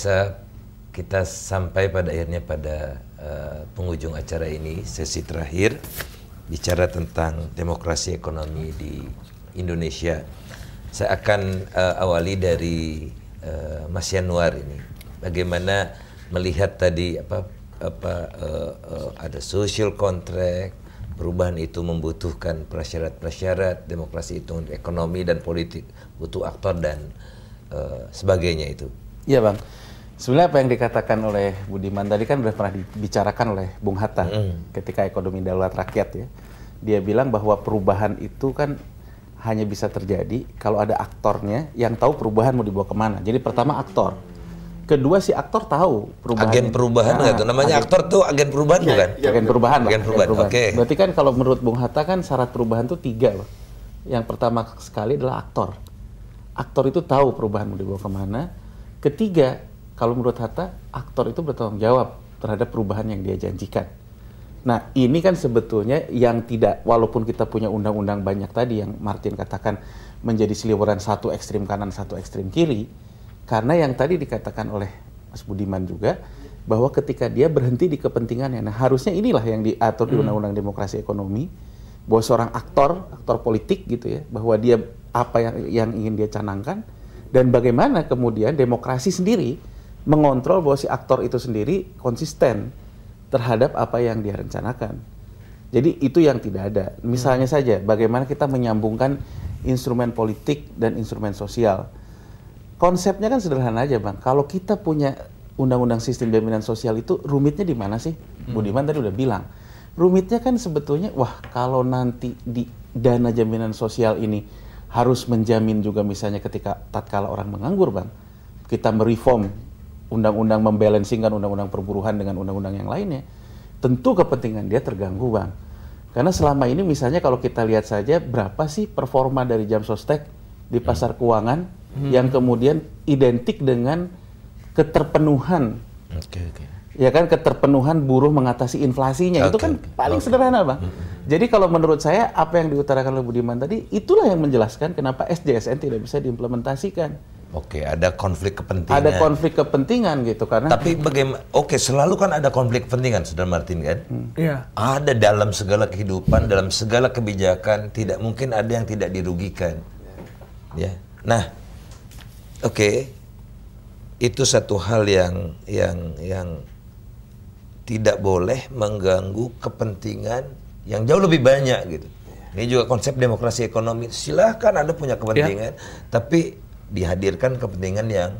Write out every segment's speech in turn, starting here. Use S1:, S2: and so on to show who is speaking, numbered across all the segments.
S1: pemirsa, kita sampai pada akhirnya pada penghujung acara ini, sesi terakhir bicara tentang demokrasi ekonomi di Indonesia. Saya akan awali dari Mas Yanuar ini. Bagaimana melihat tadi ada social contract, perubahan itu membutuhkan prasyarat-prasyarat, demokrasi itu ekonomi dan politik butuh aktor dan sebagainya itu.
S2: Iya Bang, sebenarnya apa yang dikatakan oleh Budiman tadi kan sudah pernah dibicarakan oleh Bung Hatta ketika ekonomi darurat rakyat ya. Dia bilang bahwa perubahan itu kan hanya bisa terjadi kalau ada aktornya yang tahu perubahan mau dibawa kemana. Jadi pertama aktor, kedua si aktor tahu perubahan.
S1: Agen perubahan nggak tuh? Namanya aktor tuh agen perubahan bukan?
S2: Agen perubahan.
S1: Agen perubahan. Oke.
S2: Berarti kan kalau menurut Bung Hatta kan syarat perubahan tuh 3 loh. Yang pertama sekali adalah aktor. Aktor itu tahu perubahan mau dibawa kemana. Ketiga, kalau menurut Hatta, aktor itu bertanggung jawab terhadap perubahan yang dia janjikan. Nah, ini kan sebetulnya yang tidak, walaupun kita punya undang-undang banyak tadi yang Martin katakan menjadi seliweran satu ekstrim kanan, satu ekstrim kiri, karena yang tadi dikatakan oleh Mas Budiman juga, bahwa ketika dia berhenti di kepentingannya, nah harusnya inilah yang diatur di Undang-Undang Demokrasi Ekonomi, bahwa seorang aktor politik gitu ya, bahwa dia apa yang ingin dia canangkan, dan bagaimana kemudian demokrasi sendiri mengontrol bahwa si aktor itu sendiri konsisten terhadap apa yang dia rencanakan. Jadi itu yang tidak ada. Misalnya saja, bagaimana kita menyambungkan instrumen politik dan instrumen sosial. Konsepnya kan sederhana aja Bang, kalau kita punya undang-undang sistem jaminan sosial itu rumitnya di mana sih? Budiman tadi udah bilang. Rumitnya kan sebetulnya, wah kalau nanti di dana jaminan sosial ini harus menjamin juga misalnya ketika tatkala orang menganggur Bang, kita mereform undang-undang membalancingkan undang-undang perburuhan dengan undang-undang yang lainnya, tentu kepentingan dia terganggu Bang. Karena selama ini misalnya kalau kita lihat saja berapa sih performa dari jam sostek di pasar keuangan yang kemudian identik dengan keterpenuhan. Ya kan, keterpenuhan buruh mengatasi inflasinya. Itu kan paling sederhana Bang. Jadi kalau menurut saya apa yang diutarakan oleh Budiman tadi, itulah yang menjelaskan kenapa SJSN tidak bisa diimplementasikan.
S1: Oke, ada konflik kepentingan.
S2: Ada konflik kepentingan gitu karena.
S1: Tapi bagaimana? Oke, selalu kan ada konflik kepentingan, Saudara Martin kan?
S3: Iya.
S1: Ada dalam segala kehidupan, dalam segala kebijakan, tidak mungkin ada yang tidak dirugikan. Ya. Nah, oke. Itu satu hal yang tidak boleh mengganggu kepentingan yang jauh lebih banyak gitu. Ini juga konsep demokrasi ekonomi. Silahkan Anda punya kepentingan, tapi dihadirkan kepentingan yang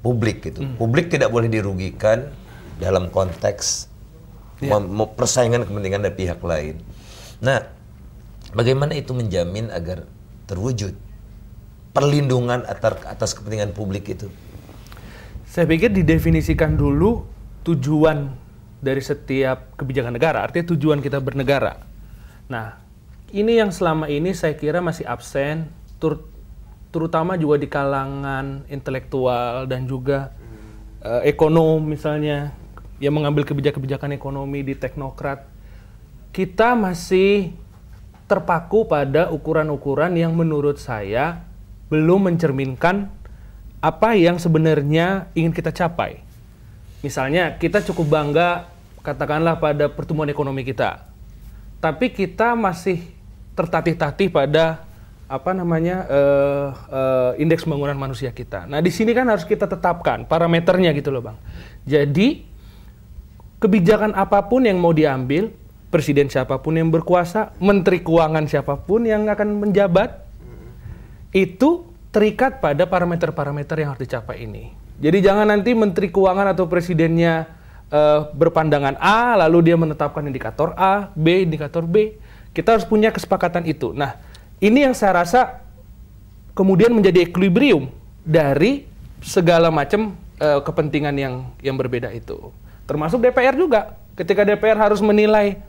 S1: publik gitu. Publik tidak boleh dirugikan dalam konteks persaingan kepentingan dari pihak lain. Nah, bagaimana itu menjamin agar terwujud perlindungan atas kepentingan publik itu?
S3: Saya pikir didefinisikan dulu tujuan dari setiap kebijakan negara, artinya tujuan kita bernegara. Nah, ini yang selama ini saya kira masih absen, terutama juga di kalangan intelektual dan juga ekonom misalnya, yang mengambil kebijakan ekonomi di teknokrat. Kita masih terpaku pada ukuran-ukuran yang menurut saya belum mencerminkan apa yang sebenarnya ingin kita capai. Misalnya kita cukup bangga katakanlah pada pertumbuhan ekonomi kita, tapi kita masih tertatih-tatih pada indeks pembangunan manusia kita. Nah di sini kan harus kita tetapkan parameternya gitu loh Bang. Jadi kebijakan apapun yang mau diambil, presiden siapapun yang berkuasa, menteri keuangan siapapun yang akan menjabat, itu terikat pada parameter-parameter yang harus dicapai ini. Jadi jangan nanti menteri keuangan atau presidennya berpandangan A, lalu dia menetapkan indikator A, B, indikator B. Kita harus punya kesepakatan itu. Nah, ini yang saya rasa kemudian menjadi equilibrium dari segala macam kepentingan yang berbeda itu. Termasuk DPR juga. Ketika DPR harus menilai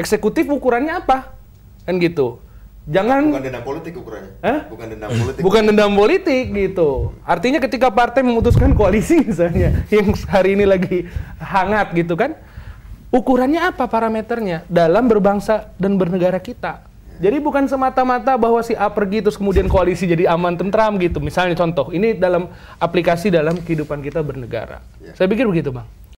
S3: eksekutif ukurannya apa? Kan gitu. Jangan
S4: bukan dendam politik ukurannya. Bukan dendam politik.
S3: Bukan dendam politik gitu. Artinya ketika partai memutuskan koalisi misalnya yang hari ini lagi hangat gitu kan. Ukurannya apa parameternya dalam berbangsa dan bernegara kita? Jadi bukan semata-mata bahwa si A pergi terus kemudian koalisi jadi aman tentram gitu. Misalnya contoh, ini dalam aplikasi dalam kehidupan kita bernegara. Saya pikir begitu, Bang.